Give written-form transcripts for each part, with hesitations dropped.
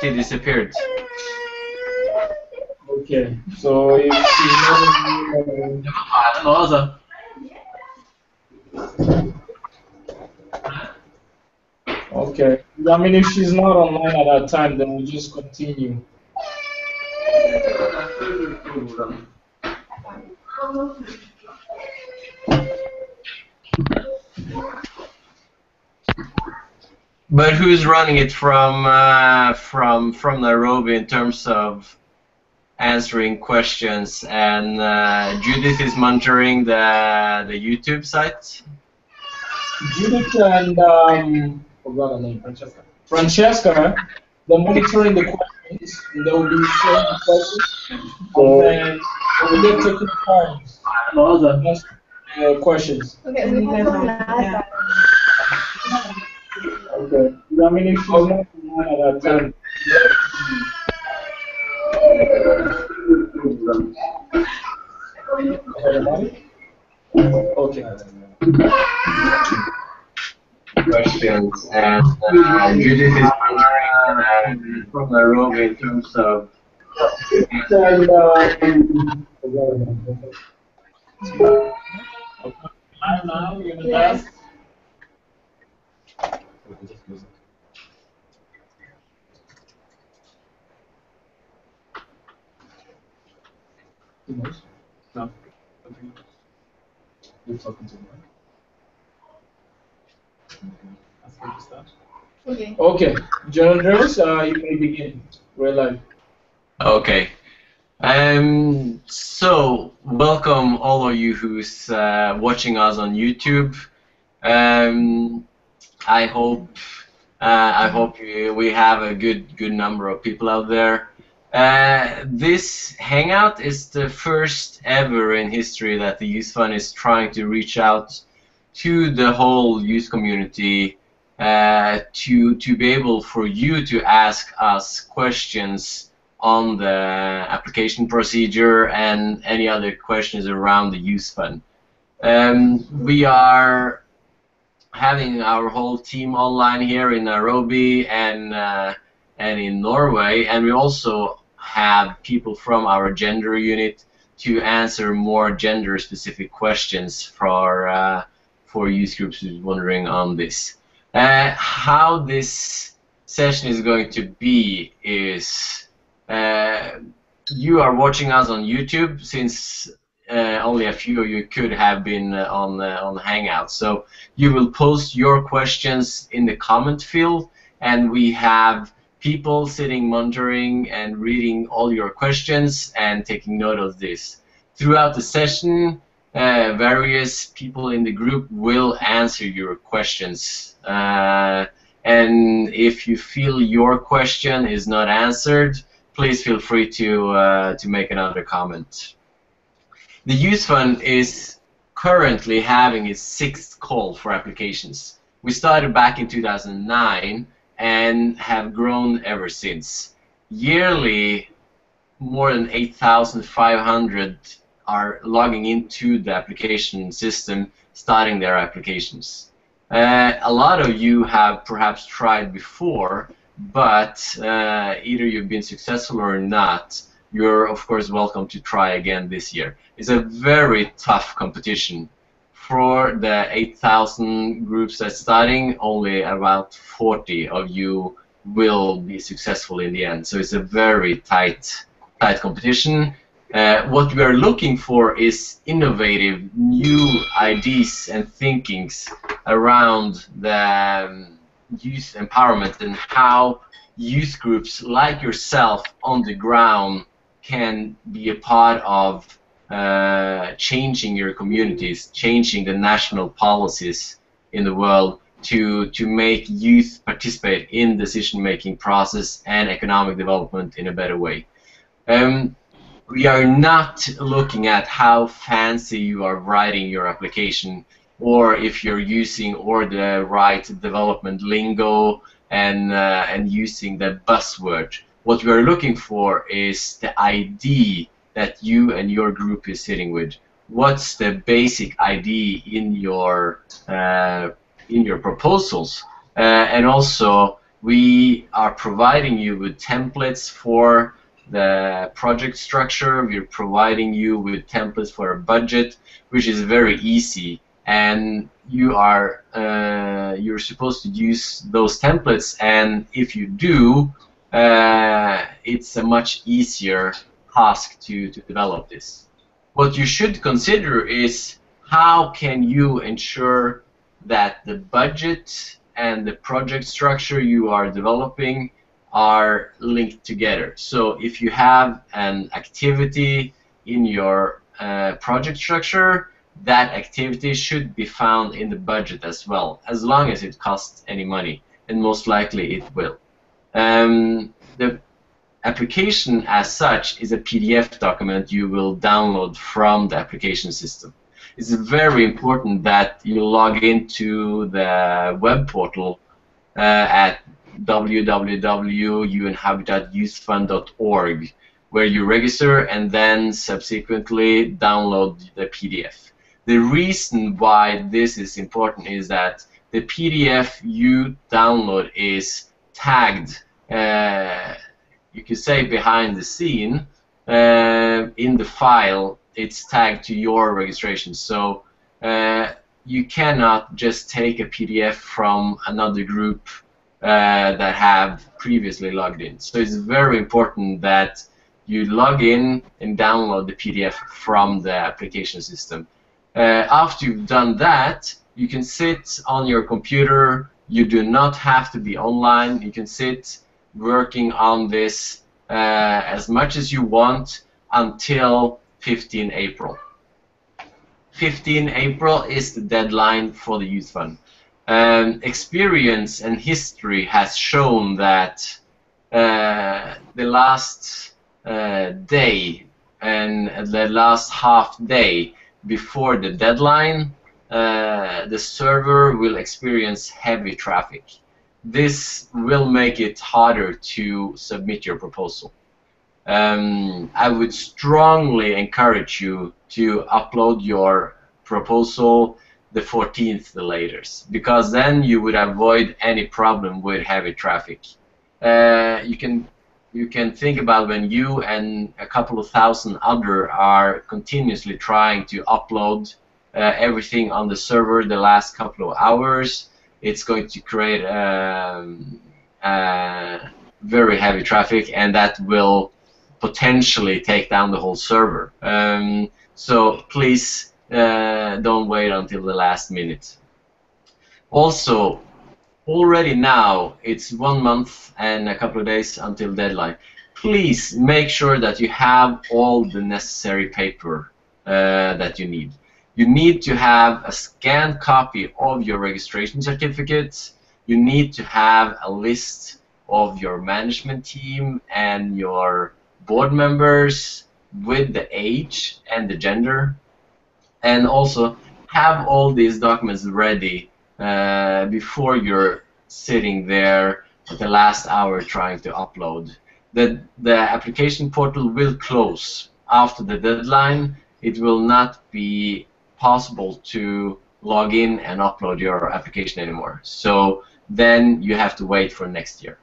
Judy disappeared. Okay, so if she's not okay, I mean if she's not online at that time, then we'll just continue. But who's running it from Nairobi in terms of answering questions? And Judith is monitoring the YouTube site. Judith and forgot her name, Francesca. Francesca, they're monitoring the questions. And they'll be sharing the questions, and then we'll get taking turns to answer questions. Okay, we have one last. Okay. I mean, if she's not online at that time. Okay. Questions, and Judith is monitoring from Nairobi in terms of. And, now, you're gonna Yes. No. You're talking to me. Okay. Okay, John Andreas, you may begin. We're live. Okay. So welcome all of you who's watching us on YouTube. I hope we have a good number of people out there. This hangout is the first ever in history that the Youth Fund is trying to reach out to the whole youth community to be able for you to ask us questions on the application procedure and any other questions around the Youth Fund. We are having our whole team online here in Nairobi and in Norway, and we also have people from our gender unit to answer more gender-specific questions for youth groups who's wondering on this. How this session is going to be is you are watching us on YouTube, since only a few of you could have been on Hangout. So you will post your questions in the comment field, and we have people sitting monitoring and reading all your questions and taking note of this. Throughout the session, various people in the group will answer your questions. And if you feel your question is not answered, please feel free to make another comment. The Youth Fund is currently having its 6th call for applications. We started back in 2009 and have grown ever since. Yearly, more than 8,500 are logging into the application system, starting their applications. A lot of you have perhaps tried before, but either you've been successful or not. You're of course welcome to try again this year. It's a very tough competition. For the 8,000 groups that's starting, only about 40 of you will be successful in the end. So it's a very tight competition. What we are looking for is innovative, new ideas and thinkings around the youth empowerment and how youth groups like yourself on the ground can be a part of changing your communities, changing the national policies in the world to make youth participate in decision-making process and economic development in a better way. We are not looking at how fancy you are writing your application, or if you're using the right development lingo and using the buzzword. What we are looking for is the idea that you and your group is sitting with. What's the basic idea in your proposals, and also We are providing you with templates for the project structure. We're providing you with templates for a budget, which is very easy. And you're supposed to use those templates. And if you do, it's a much easier task to develop this. What you should consider is how can you ensure that the budget and the project structure you are developing are linked together. So if you have an activity in your project structure, that activity should be found in the budget as well, as long as it costs any money, and most likely it will. The application as such is a PDF document you will download from the application system. It's very important that you log into the web portal at www.unhabitatyouthfund.org, where you register and then subsequently download the PDF. The reason why this is important is that the PDF you download is tagged, you could say behind the scene, in the file. It's tagged to your registration, so you cannot just take a PDF from another group that have previously logged in. So it's very important that you log in and download the PDF from the application system. After you've done that, you can sit on your computer. You do not have to be online. You can sit working on this as much as you want until 15 April. 15 April is the deadline for the Youth Fund. Experience and history has shown that the last day and the last half day before the deadline, the server will experience heavy traffic. This will make it harder to submit your proposal. I would strongly encourage you to upload your proposal the 14th the latest, because then you would avoid any problem with heavy traffic. You can think about when you and a couple of thousand other are continuously trying to upload everything on the server the last couple of hours. It's going to create very heavy traffic, and that will potentially take down the whole server. So please don't wait until the last minute. Also, already now it's 1 month and a couple of days until deadline. Please make sure that you have all the necessary paper that you need. You need to have a scanned copy of your registration certificate. You need to have a list of your management team and your board members with the age and the gender, and also have all these documents ready before you're sitting there at the last hour trying to upload. The application portal will close after the deadline. It will not be possible to log in and upload your application anymore. So then you have to wait for next year.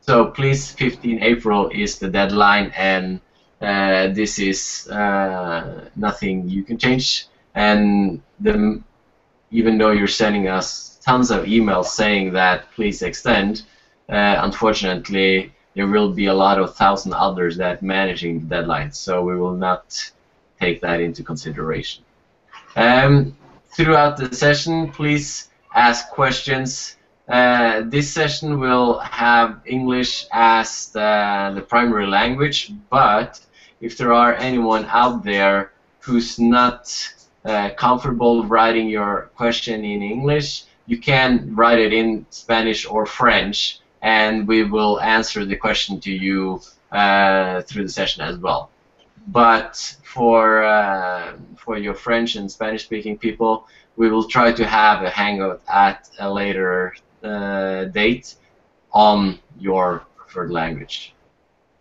So please, 15 April is the deadline, and this is nothing you can change. And even though you're sending us tons of emails saying that please extend, unfortunately there will be a lot of thousand others that managing the deadline, so we will not take that into consideration. Throughout the session, please ask questions. This session will have English as the primary language, but if there are anyone out there who's not comfortable writing your question in English, you can write it in Spanish or French, and we will answer the question to you through the session as well. But for your French and Spanish-speaking people, we will try to have a hangout at a later date on your preferred language.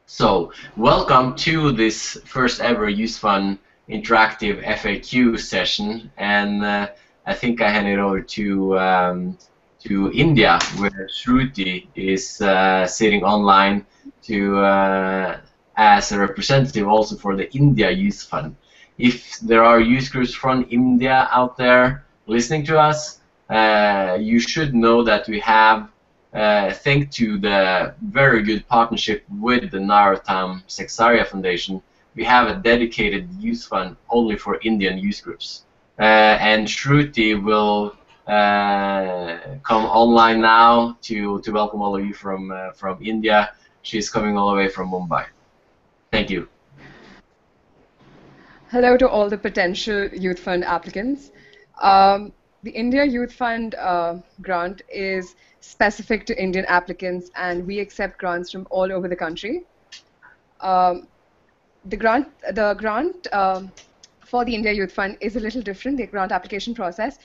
So, welcome to this first ever Youth Fund interactive FAQ session, and I think I hand it over to to India, where Shruti is sitting online to as a representative also for the India Youth Fund. If there are youth groups from India out there listening to us, you should know that we have, thanks to the very good partnership with the Narottam Sexaria Foundation, we have a dedicated youth fund only for Indian youth groups. And Shruti will come online now to welcome all of you from India. She's coming all the way from Mumbai. Thank you. Hello to all the potential Youth Fund applicants. The India Youth Fund grant is specific to Indian applicants, and we accept grants from all over the country. The grant for the India Youth Fund is a little different. The grant application process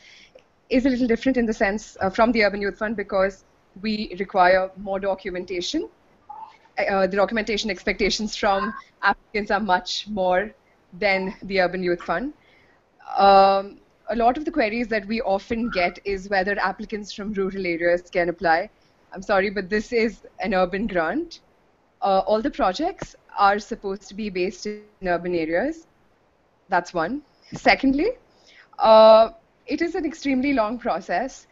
is a little different in the sense from the Urban Youth Fund, because we require more documentation. The documentation expectations from applicants are much more than the Urban Youth Fund. A lot of the queries that we often get is whether applicants from rural areas can apply. I'm sorry, but this is an urban grant. All the projects are supposed to be based in urban areas. That's one. Secondly, it is an extremely long process.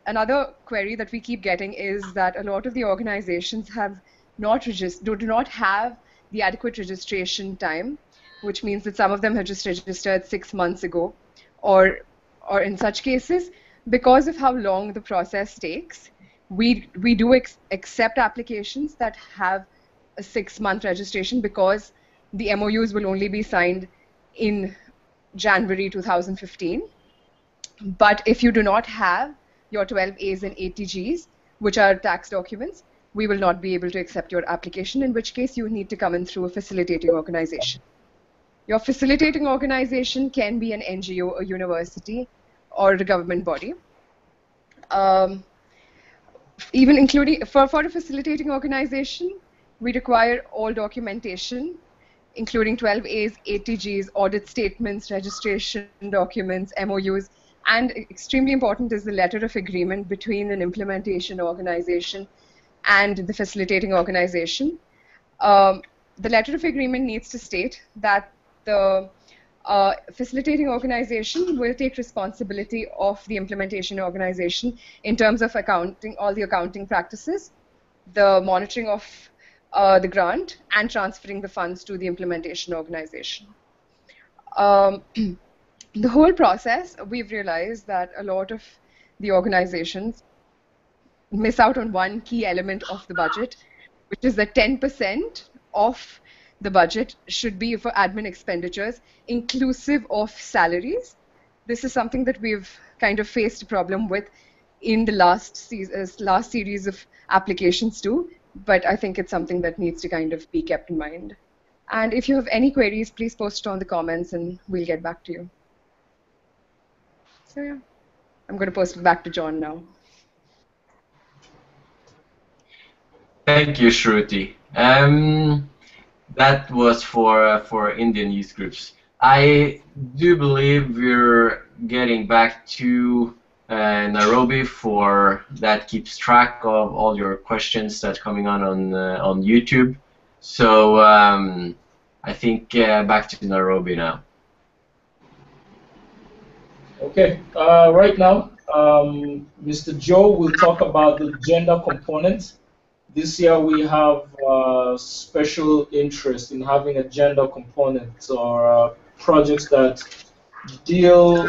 Another query that we keep getting is that a lot of the organizations have do not have the adequate registration time, which means that some of them have just registered 6 months ago, or in such cases, because of how long the process takes, we do accept applications that have a 6-month registration, because the MOUs will only be signed in January 2015. But if you do not have your 12As and 80Gs, which are tax documents, we will not be able to accept your application, in which case you need to come in through a facilitating organization. Your facilitating organization can be an NGO, a university, or a government body. Even including, for a facilitating organization, we require all documentation, including 12As, 80Gs, audit statements, registration documents, MOUs, and extremely important is the letter of agreement between an implementation organization and the facilitating organization. The letter of agreement needs to state that the facilitating organization will take responsibility of the implementation organization in terms of accounting, all the accounting practices, the monitoring of the grant, and transferring the funds to the implementation organization. The whole process, we've realized that a lot of the organizations miss out on one key element of the budget, which is that 10% of the budget should be for admin expenditures, inclusive of salaries. This is something that we've kind of faced a problem with in the last series of applications too, but I think it's something that needs to kind of be kept in mind. And if you have any queries, please post it on the comments and we'll get back to you. So yeah, I'm going to post it back to John now. Thank you, Shruti. That was for Indian youth groups. I do believe we're getting back to Nairobi for that keeps track of all your questions that's coming on YouTube. So I think back to Nairobi now. Okay, right now, Mr. Joe will talk about the gender component. This year we have special interest in having a gender component, or projects that deal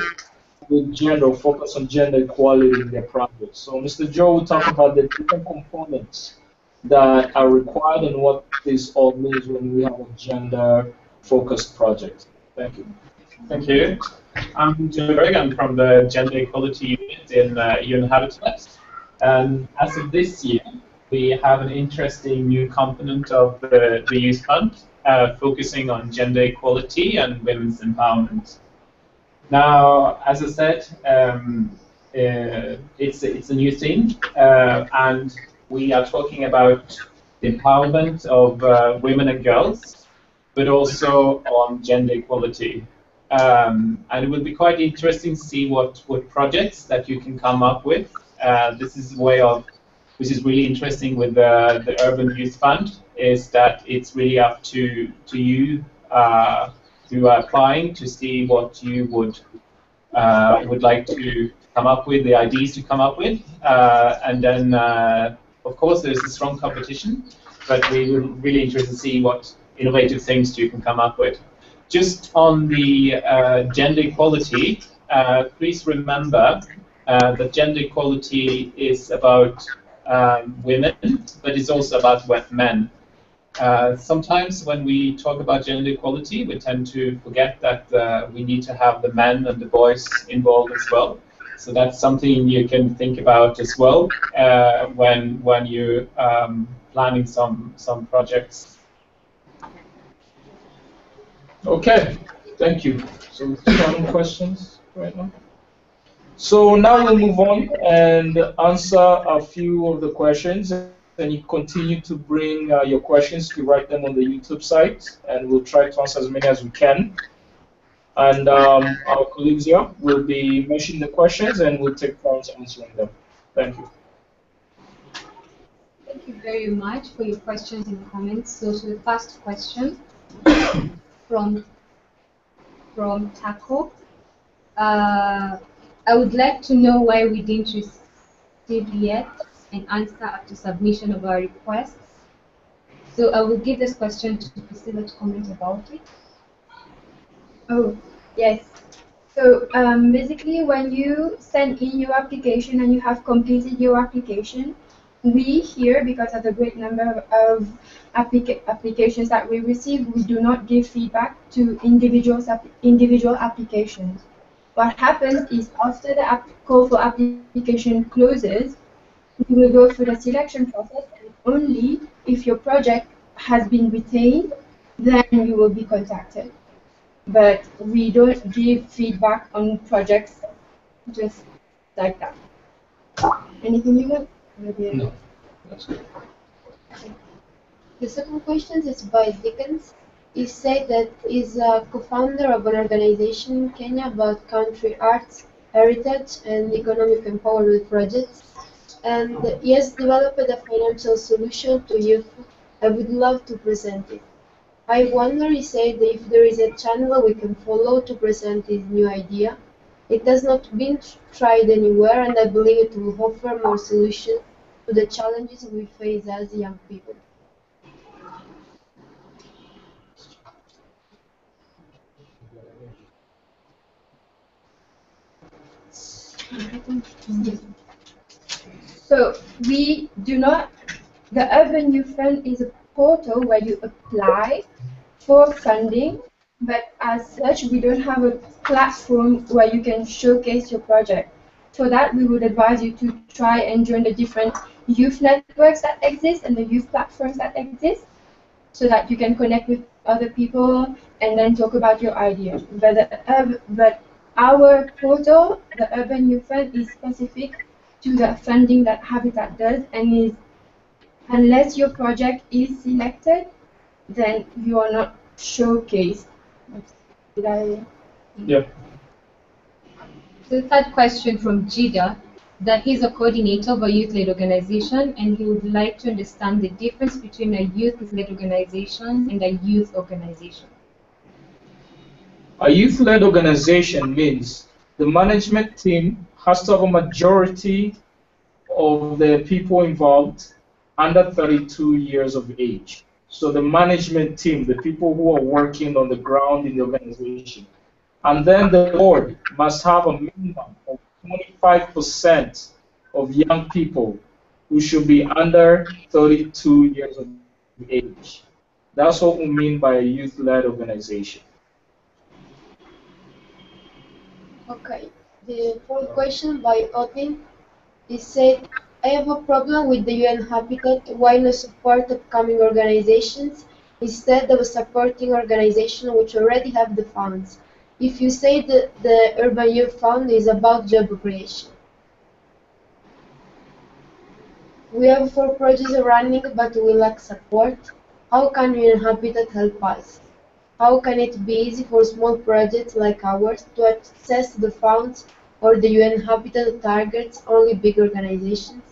with gender, focus on gender equality in their projects. So Mr. Joe will talk about the different components that are required and what this all means when we have a gender-focused project. Thank you. Thank you. I'm Joe Regan from the Gender Equality Unit in Untitled. And as of this year, we have an interesting new component of the Youth Fund, focusing on gender equality and women's empowerment. Now, as I said, it's a new theme, and we are talking about the empowerment of women and girls, but also on gender equality. And it will be quite interesting to see what projects that you can come up with this is a way of, which is really interesting with the Urban Youth Fund, is that it's really up to you who are applying to see what you would like to come up with, the ideas to come up with, and then of course there's a strong competition, but we were really interested to see what innovative things you can come up with. Just on the gender equality, please remember that gender equality is about women, but it's also about men. Sometimes when we talk about gender equality, we tend to forget that we need to have the men and the boys involved as well. So that's something you can think about as well when you're planning some projects. Okay, thank you. So, some questions right now? So now we'll move on and answer a few of the questions, and you continue to bring your questions. We write them on the YouTube site, and we'll try to answer as many as we can. And our colleagues here will be mentioning the questions, and we'll take turns answering them. Thank you. Thank you very much for your questions and comments. So the first question from Taco. I would like to know why we didn't receive yet an answer after submission of our requests. So I will give this question to Priscilla to comment about it. Oh, yes. So basically, when you send in your application and you have completed your application, we here, because of the great number of applications that we receive, we do not give feedback to individual applications. What happens is after the call for application closes, we will go through the selection process, and only if your project has been retained, then you will be contacted. But we don't give feedback on projects just like that. Anything you want? Maybe No, that's good. The second question is by Dickens. He said that he's a co-founder of an organization in Kenya about country arts, heritage, and economic empowerment projects. And he has developed a financial solution to youth. I would love to present it. I wonder, he said, if there is a channel we can follow to present his new idea. It has not been tried anywhere, and I believe it will offer more solutions to the challenges we face as young people. So we do not, the Urban Youth Fund is a portal where you apply for funding, but as such, we don't have a platform where you can showcase your project. For that, we would advise you to try and join the different youth networks that exist and the youth platforms that exist, so that you can connect with other people and then talk about your ideas. But our portal, the Urban Youth Fund, is specific to the funding that Habitat does, and is, unless your project is selected, then you are not showcased. Did I? Yeah. The third question from Jida, that he's a coordinator of a youth-led organization and he would like to understand the difference between a youth-led organization and a youth organization. A youth-led organization means the management team has to have a majority of the people involved under 32 years of age. So the management team, the people who are working on the ground in the organization. And then the board must have a minimum of 25% of young people who should be under 32 years of age. That's what we mean by a youth-led organization. Okay. The fourth question by Otin is said, I have a problem with the UN Habitat. Why not support upcoming organizations instead of supporting organizations which already have the funds? If you say that the Urban Youth Fund is about job creation. We have 4 projects running, but we lack support. How can UN Habitat help us? How can it be easy for small projects like ours to access the funds or the UN Habitat targets only big organizations?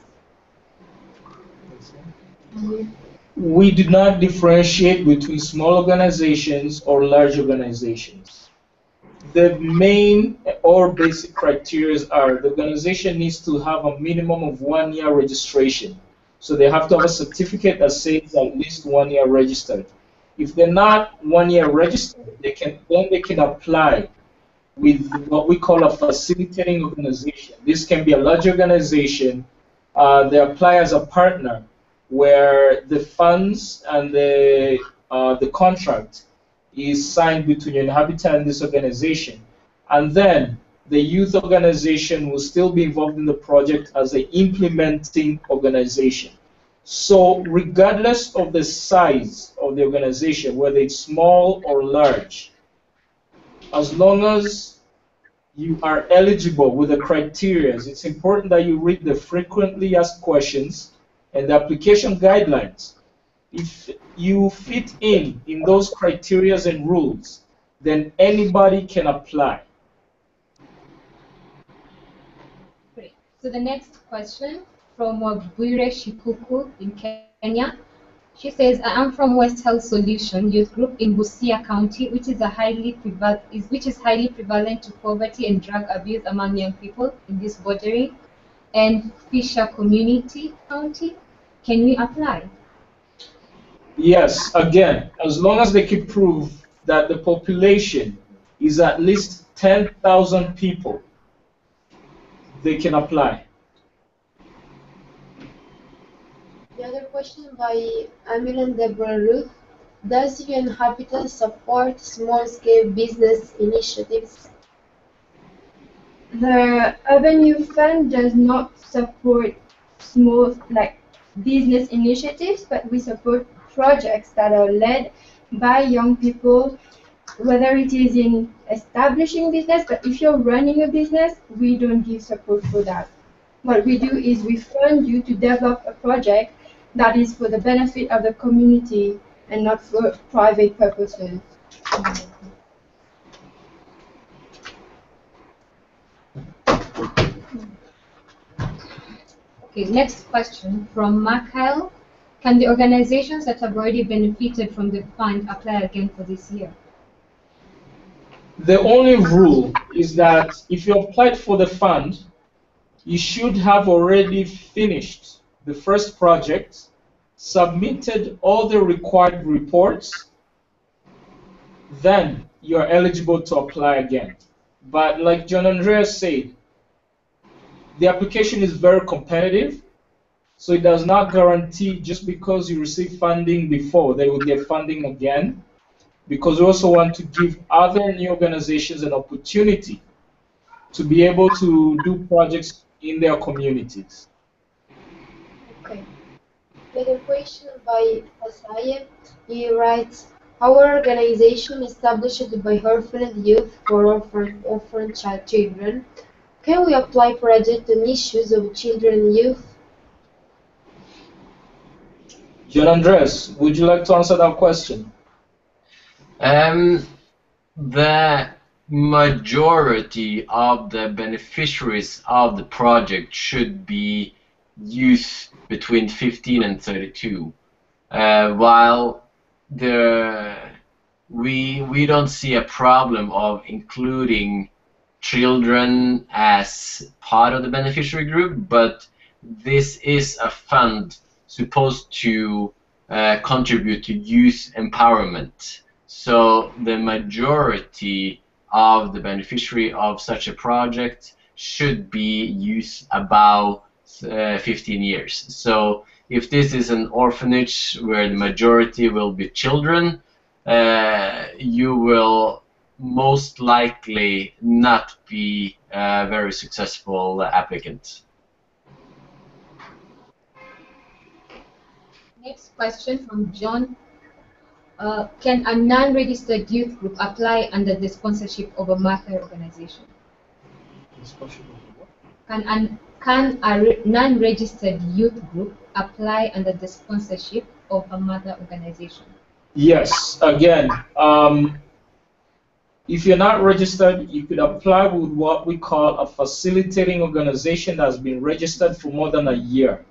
We do not differentiate between small organizations or large organizations. The main or basic criteria are the organization needs to have a minimum of 1 year registration. So they have to have a certificate that says at least 1 year registered. If they're not 1 year registered, they can apply with what we call a facilitating organization. This can be a large organization. They apply as a partner, where the funds and the contract is signed between your Habitat and this organization. And then the youth organization will still be involved in the project as an implementing organization. So regardless of the size of the organization, whether it's small or large, as long as you are eligible with the criteria, it's important that you read the frequently asked questions and the application guidelines. If you fit in those criteria and rules, then anybody can apply. Great. So the next question from Bwire Shikuku in Kenya. She says, I am from West Health Solution Youth Group in Busia County, which is highly prevalent to poverty and drug abuse among young people in this bordering and Fisher Community County. Can we apply? Yes, again, as long as they can prove that the population is at least 10,000 people, they can apply. The other question by Amilan Deborah Ruth. Does UN Habitat support small-scale business initiatives? The Urban Youth Fund does not support small business initiatives, but we support projects that are led by young people, whether it is in establishing business, but if you're running a business, we don't give support for that. What we do is we fund you to develop a project that is for the benefit of the community and not for private purposes. Okay, next question from Mikhail. Can the organizations that have already benefited from the fund apply again for this year? The only rule is that if you applied for the fund, you should have already finished the first project, submitted all the required reports, then you're eligible to apply again. But like John Andreas said, the application is very competitive, so it does not guarantee just because you receive funding before, they will get funding again, because we also want to give other new organizations an opportunity to be able to do projects in their communities. Okay. Another question by Asaye. He writes, our organization established by orphaned youth for orphan children. Can we apply project on issues of children and youth? John Andres, would you like to answer that question? The majority of the beneficiaries of the project should be youth between 15 and 32, while we don't see a problem of including children as part of the beneficiary group, but this is a fund supposed to contribute to youth empowerment. So the majority of the beneficiary of such a project should be youth about 15 years. So if this is an orphanage where the majority will be children, you will most likely not be a very successful applicant. Next question from John. Can a non-registered youth group apply under the sponsorship of a mother organization? Can a non-registered youth group apply under the sponsorship of a mother organization? Yes. Again, If you're not registered, you could apply with what we call a facilitating organization that's been registered for more than a year.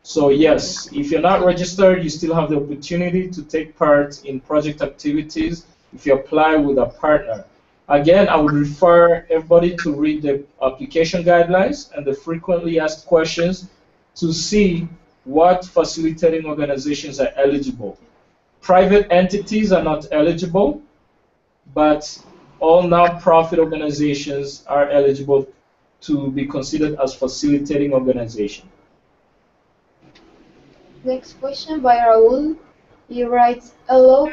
So yes, if you're not registered, you still have the opportunity to take part in project activities if you apply with a partner. Again, I would refer everybody to read the application guidelines and the frequently asked questions to see what facilitating organizations are eligible. Private entities are not eligible, but all nonprofit organizations are eligible to be considered as facilitating organizations. Next question by Raul. He writes, hello,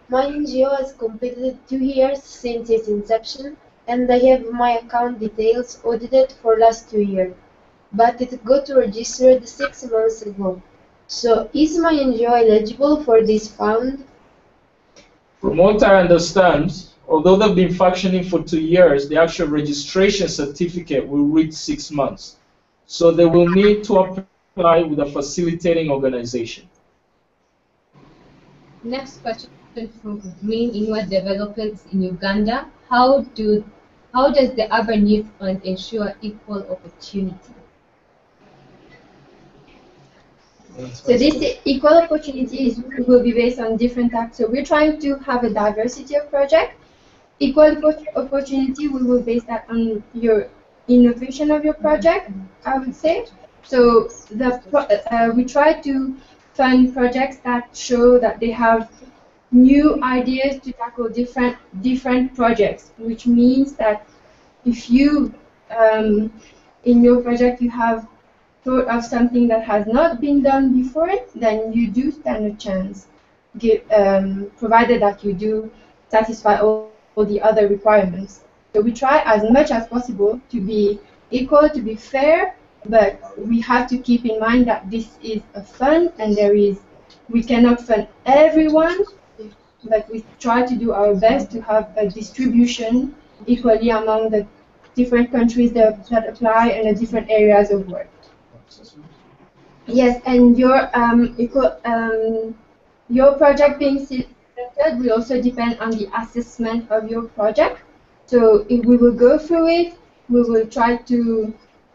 my NGO has completed 2 years since its inception, and I have my account details audited for last 2 years, but it got registered 6 months ago. So is my NGO eligible for this fund? From what I understand, although they've been functioning for 2 years, the actual registration certificate will reach 6 months. So they will need to apply with a facilitating organization. Next question from Green Inward Developers in Uganda. How does the Urban Youth Fund ensure equal opportunity? So this equal opportunities will be based on different types. So we're trying to have a diversity of project. Equal opportunity, we will base that on your innovation of your project, I would say. So we try to fund projects that show that they have new ideas to tackle different projects, which means that if you in your project you have thought of something that has not been done before, then you do stand a chance, provided that you do satisfy all the other requirements. So we try as much as possible to be equal, to be fair, but we have to keep in mind that this is a fund and we cannot fund everyone, but we try to do our best to have a distribution equally among the different countries that apply and the different areas of work. Yes, and your project being selected will also depend on the assessment of your project. So if we will go through it, we will try to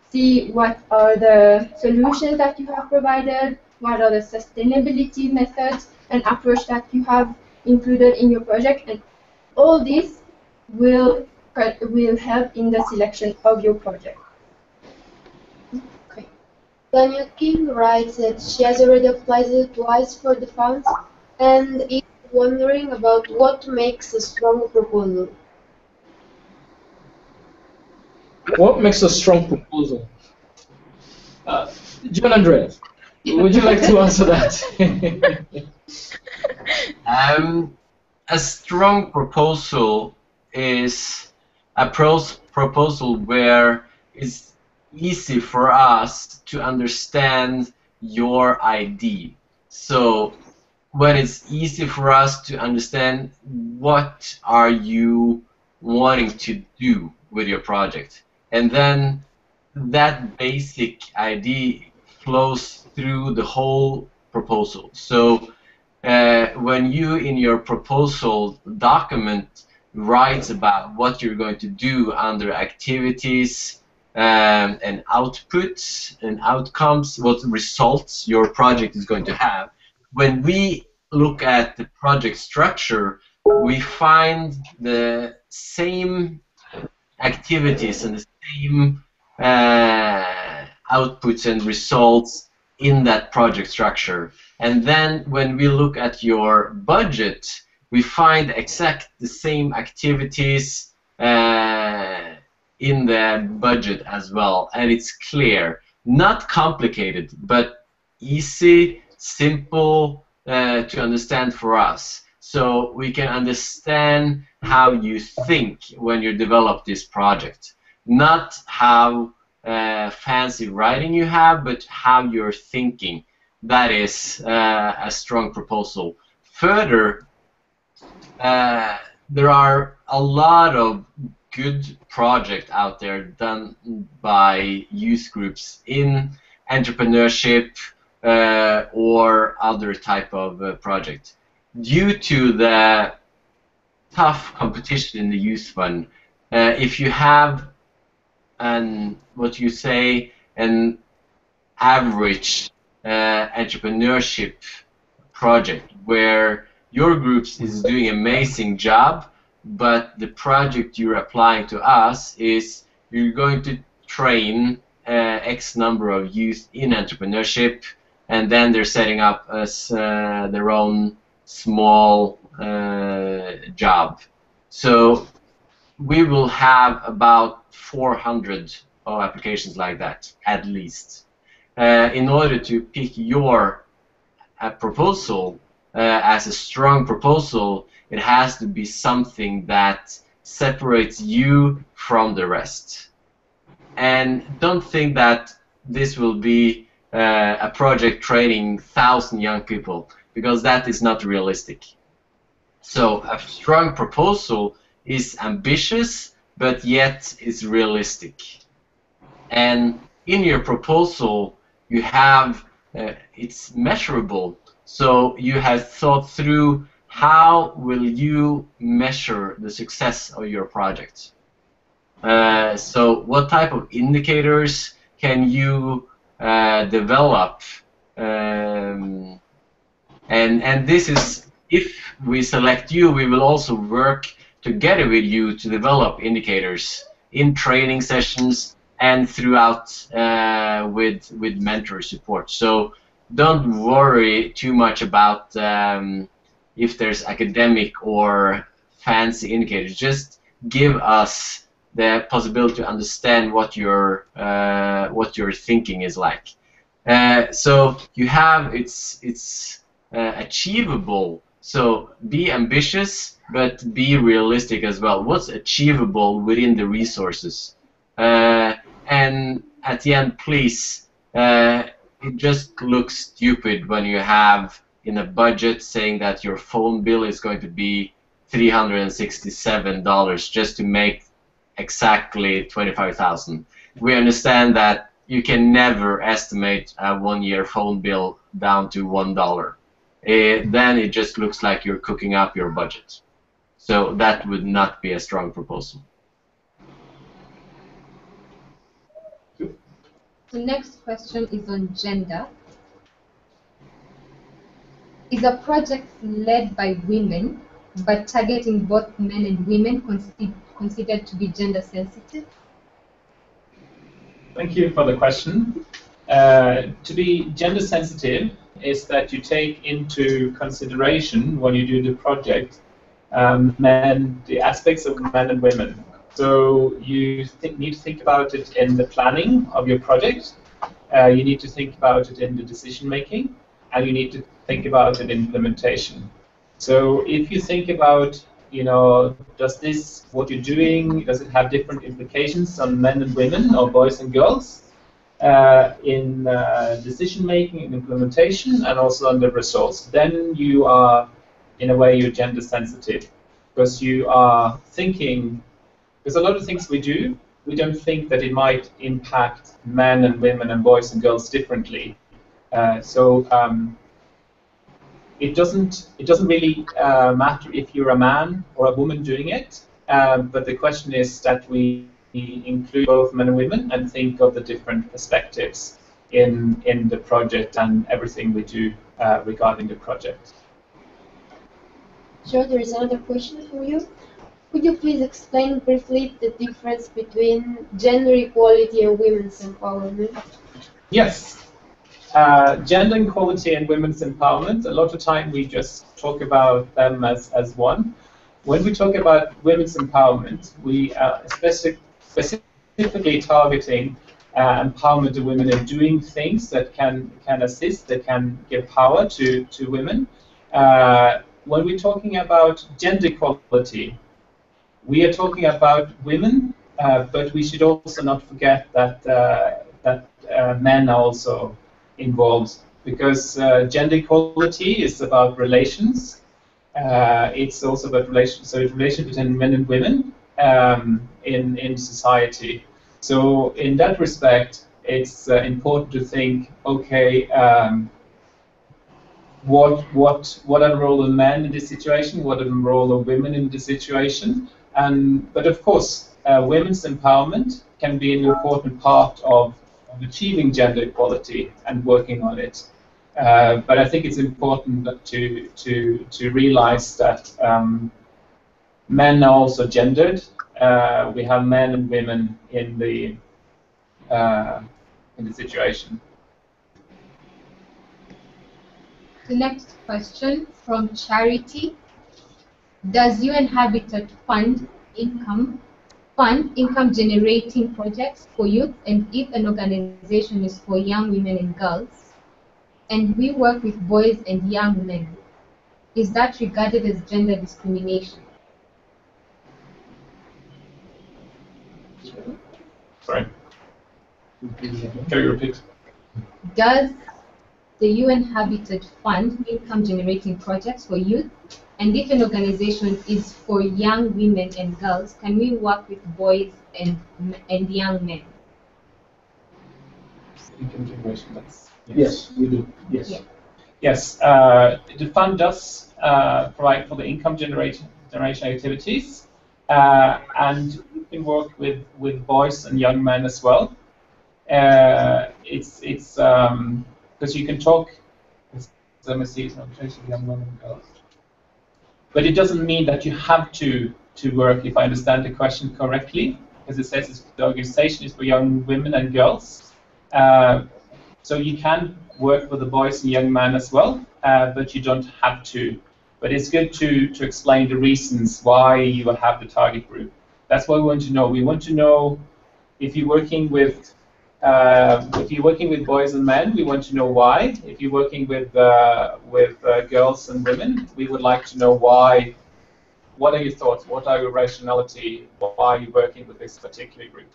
see what are the solutions that you have provided, what are the sustainability methods and approach that you have included in your project, and all this will help in the selection of your project. Okay. Daniel King writes that she has already applied twice for the funds and is wondering about what makes a strong proposal. What makes a strong proposal? John Andreas, would you like to answer that? A strong proposal is a proposal where it's easy for us to understand your idea. So when it's easy for us to understand what are you wanting to do with your project, and then that basic idea flows through the whole proposal. So when you in your proposal document writes about what you're going to do under activities and outputs and outcomes, what results your project is going to have, when we look at the project structure, we find the same activities and the same outputs and results in that project structure. And then when we look at your budget, we find exact the same activities in the budget as well. And it's clear, not complicated, but easy, simple to understand for us. So we can understand how you think when you develop this project. Not how fancy writing you have, but how you're thinking. That is a strong proposal. Further, there are a lot of good projects out there done by youth groups in entrepreneurship or other type of project. Due to the tough competition in the youth fund. If you have what you say an average entrepreneurship project where your groups is doing an amazing job, but the project you're applying to us is you're going to train X number of youth in entrepreneurship, and then they're setting up as their own small job. So we will have about 400 applications like that, at least. In order to pick your proposal as a strong proposal, it has to be something that separates you from the rest. And don't think that this will be a project training 1,000 young people, because that is not realistic. So a strong proposal is ambitious, but yet is realistic. And in your proposal, you have it's measurable. So you have thought through how will you measure the success of your project. So what type of indicators can you develop? And this is, if we select you, we will also work together with you to develop indicators in training sessions and throughout with mentor support. So don't worry too much about if there's academic or fancy indicators. Just give us the possibility to understand what your thinking is like. So you have it's achievable. So be ambitious, but be realistic as well. What's achievable within the resources? And at the end, please, it just looks stupid when you have in a budget saying that your phone bill is going to be $367 just to make exactly 25,000. We understand that you can never estimate a 1-year phone bill down to $1. Then it just looks like you're cooking up your budget. So that would not be a strong proposal. The next question is on gender. Is a project led by women but targeting both men and women considered to be gender sensitive? Thank you for the question. To be gender sensitive is that you take into consideration when you do the project the aspects of men and women. So you need to think about it in the planning of your project. You need to think about it in the decision making, and you need to think about it in implementation. So if you think about, does this, what you're doing, does it have different implications on men and women or boys and girls in decision making and implementation, and also on the results, then you are, in a way, you're gender sensitive, because you are thinking. Because a lot of things we do, we don't think that it might impact men and women and boys and girls differently. It doesn't really matter if you're a man or a woman doing it. But the question is that we include both men and women and think of the different perspectives in the project and everything we do regarding the project. Sure, there is another question for you. Could you please explain briefly the difference between gender equality and women's empowerment? Yes. Gender equality and women's empowerment, a lot of time we just talk about them as one. When we talk about women's empowerment, we are specifically targeting empowerment of women in doing things that can assist, that can give power to women. When we're talking about gender equality, we are talking about women, but we should also not forget that men are also involved, because gender equality is about relations. It's also about relations, so it's relation between men and women in society. So in that respect, it's important to think, okay, what are the role of men in this situation? What are the role of women in this situation? But of course, women's empowerment can be an important part of achieving gender equality and working on it. But I think it's important to realize that men are also gendered. We have men and women in the situation. The next question from Charity: does UN Habitat fund income generating projects for youth, and if an organization is for young women and girls, and we work with boys and young men, is that regarded as gender discrimination? Sorry. Can you repeat? Does the UN Habitat fund income generating projects for youth? And if an organization is for young women and girls, can we work with boys and young men? Income generation, Yes, we do. Yes. Yeah. Yes, the fund does provide for the income generation activities, and we can work with boys and young men as well. It's because you can talk with young women and girls, but it doesn't mean that you have to work. If I understand the question correctly, because it says the organization is for young women and girls. So you can work with the boys and young men as well, but you don't have to. But it's good to explain the reasons why you have the target group. That's what we want to know. We want to know if you're working with boys and men, we want to know why. If you're working with girls and women, we would like to know why. What are your thoughts? What are your rationality? Why are you working with this particular group?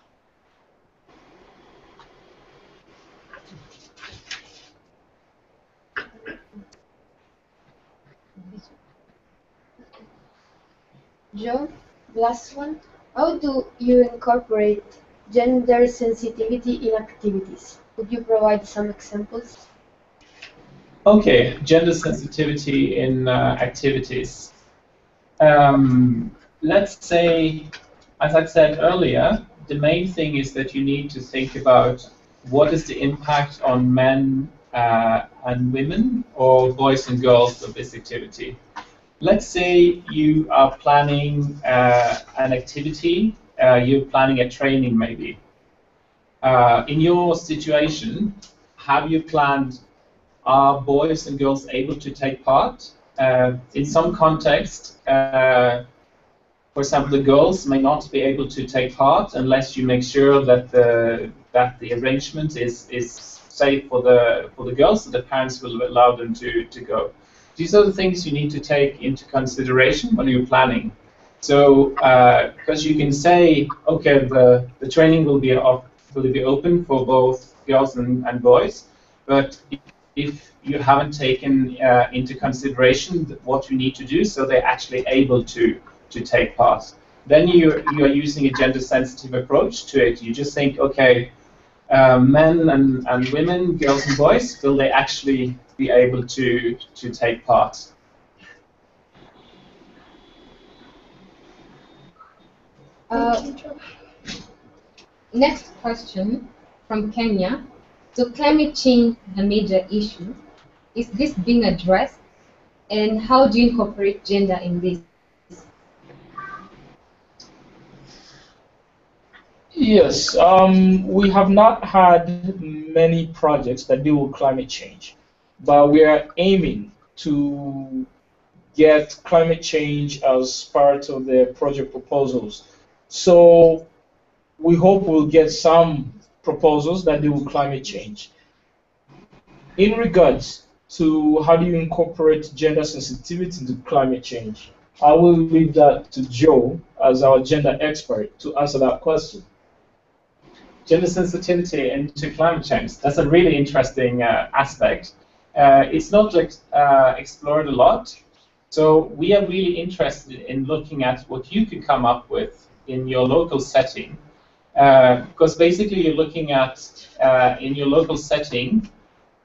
Joe, last one. How do you incorporate gender sensitivity in activities? Could you provide some examples? Okay, gender sensitivity in activities. Let's say, as I said earlier, the main thing is that you need to think about what is the impact on men and women, or boys and girls, of this activity. Let's say you are planning an activity, you're planning a training maybe. In your situation, have you planned, are boys and girls able to take part? In some context, for example, the girls may not be able to take part unless you make sure that the arrangement is safe for the girls, so the parents will allow them to go. These are the things you need to take into consideration when you're planning. So, because you can say, okay, the training will be open for both girls and boys, but if you haven't taken into consideration what you need to do, so they're actually able to take part, then you are using a gender-sensitive approach to it. You just think, okay, men and women, girls and boys, will they actually be able to take part? Next question from Kenya. So climate change is a major issue. Is this being addressed? And how do you incorporate gender in this? Yes, we have not had many projects that deal with climate change, but we are aiming to get climate change as part of the project proposals. So we hope we'll get some proposals that deal with climate change. In regards to how do you incorporate gender sensitivity into climate change, I will leave that to Joe as our gender expert to answer that question. Gender sensitivity into climate change. That's a really interesting aspect. It's not explored a lot. So we are really interested in looking at what you could come up with in your local setting. Because basically you're looking at, in your local setting,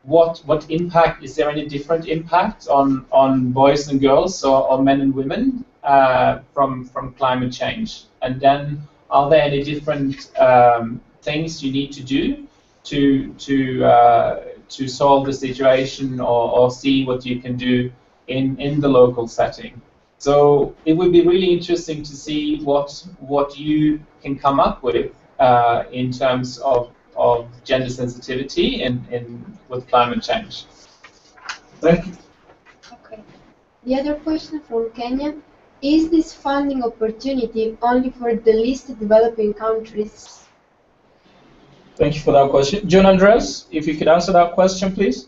what impact, is there any different impact on boys and girls or men and women from climate change? And then are there any different things you need to do to solve the situation or see what you can do in the local setting? So it would be really interesting to see what you can come up with in terms of gender sensitivity with climate change. Thank you. Okay. The other question from Kenya: is this funding opportunity only for the least developing countries? Thank you for that question. John Andres, if you could answer that question, please.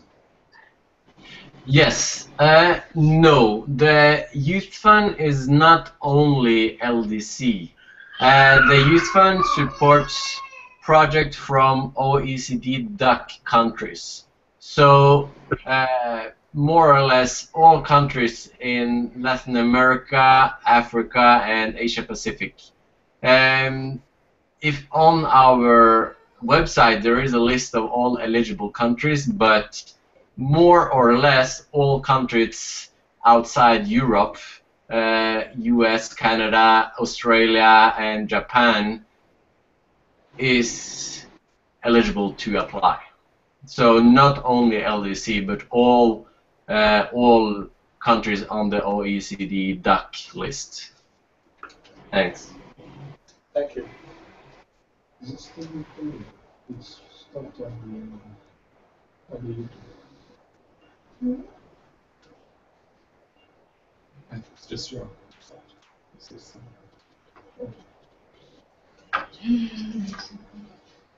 Yes. No, the Youth Fund is not only LDC. The Youth Fund supports projects from OECD DAC countries. So more or less all countries in Latin America, Africa, and Asia Pacific. If on our website there is a list of all eligible countries, but more or less all countries outside Europe, US, Canada, Australia, and Japan is eligible to apply. So not only LDC, but all countries on the OECD DAC list. Thanks. Thank you. Is it still recording? It's stopped on the YouTube. It's just your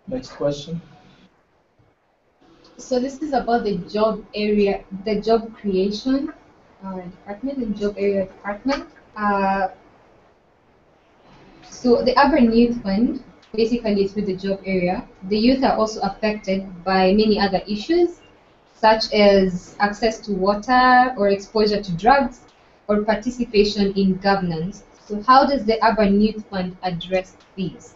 Next question. So this is about the job area, the job creation department and job area department. So the Urban Youth Fund basically is with the job area. The youth are also affected by many other issues, such as access to water or exposure to drugs or participation in governance. So how does the Urban Youth Fund address these?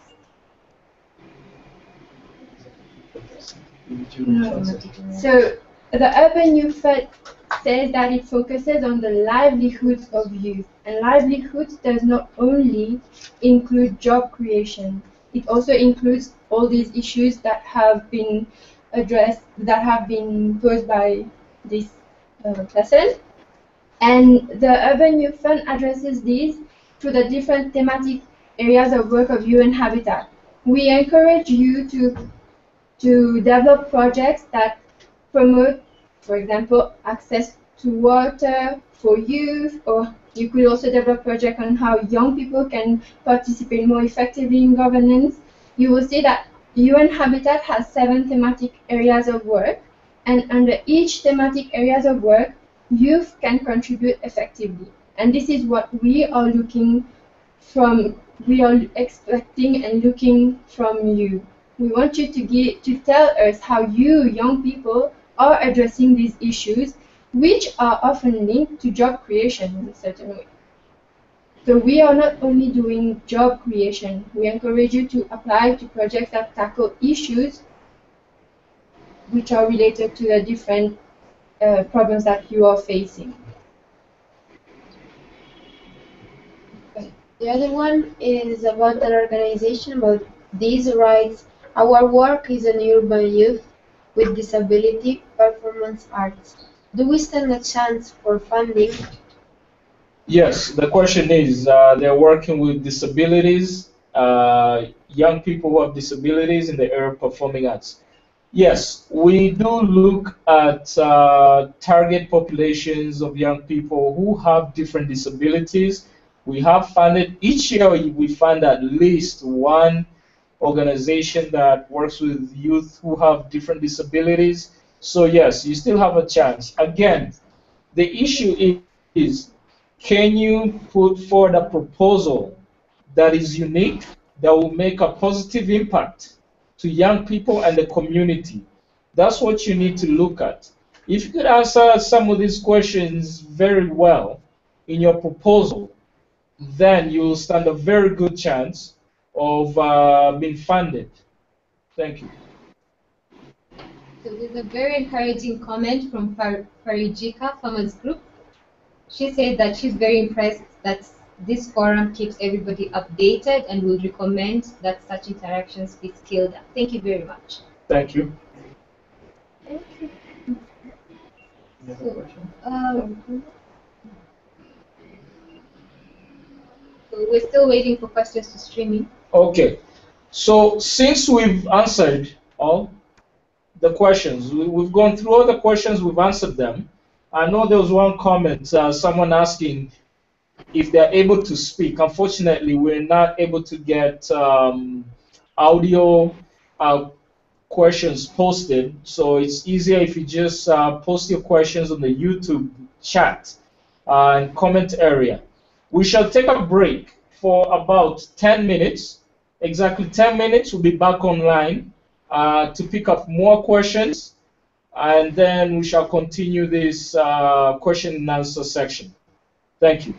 So the Urban Youth Fund says that it focuses on the livelihoods of youth, and livelihoods does not only include job creation. It also includes all these issues that have been addressed, that have been posed by this person. And the Urban Youth Fund addresses these through the different thematic areas of work of youth and habitat. We encourage you to develop projects that promote, for example, access to water for youth, or you could also develop projects on how young people can participate more effectively in governance. You will see that UN Habitat has 7 thematic areas of work, and under each thematic areas of work, youth can contribute effectively. And this is what we are expecting and looking from you. We want you to tell us how you, young people, are addressing these issues, which are often linked to job creation in a certain way. So we are not only doing job creation, we encourage you to apply to projects that tackle issues which are related to the different problems that you are facing. The other one is about an organization about these rights. Our work is an urban youth with disability performance arts. Do we stand a chance for funding? Yes, the question is, they're working with disabilities, young people who have disabilities in the area of performing arts. Yes, we do look at target populations of young people who have different disabilities. We have funded, each year we fund at least one organization that works with youth who have different disabilities. So yes, you still have a chance. Again, the issue is, can you put forward a proposal that is unique, that will make a positive impact to young people and the community? That's what you need to look at. If you could answer some of these questions very well in your proposal, then you will stand a very good chance of being funded. Thank you. So there's a very encouraging comment from Farijika Farmers Group. She said that she's very impressed that this forum keeps everybody updated and will recommend that such interactions be scaled up. Thank you very much. Thank you. Thank you. So, so we're still waiting for questions to stream in. Okay. So since we've answered all the questions, we've gone through all the questions, we've answered them. I know there was one comment, someone asking if they're able to speak. Unfortunately, we're not able to get audio questions posted, so it's easier if you just post your questions on the YouTube chat and comment area. We shall take a break for about 10 minutes. Exactly 10 minutes, we'll be back online to pick up more questions, and then we shall continue this question and answer section. Thank you.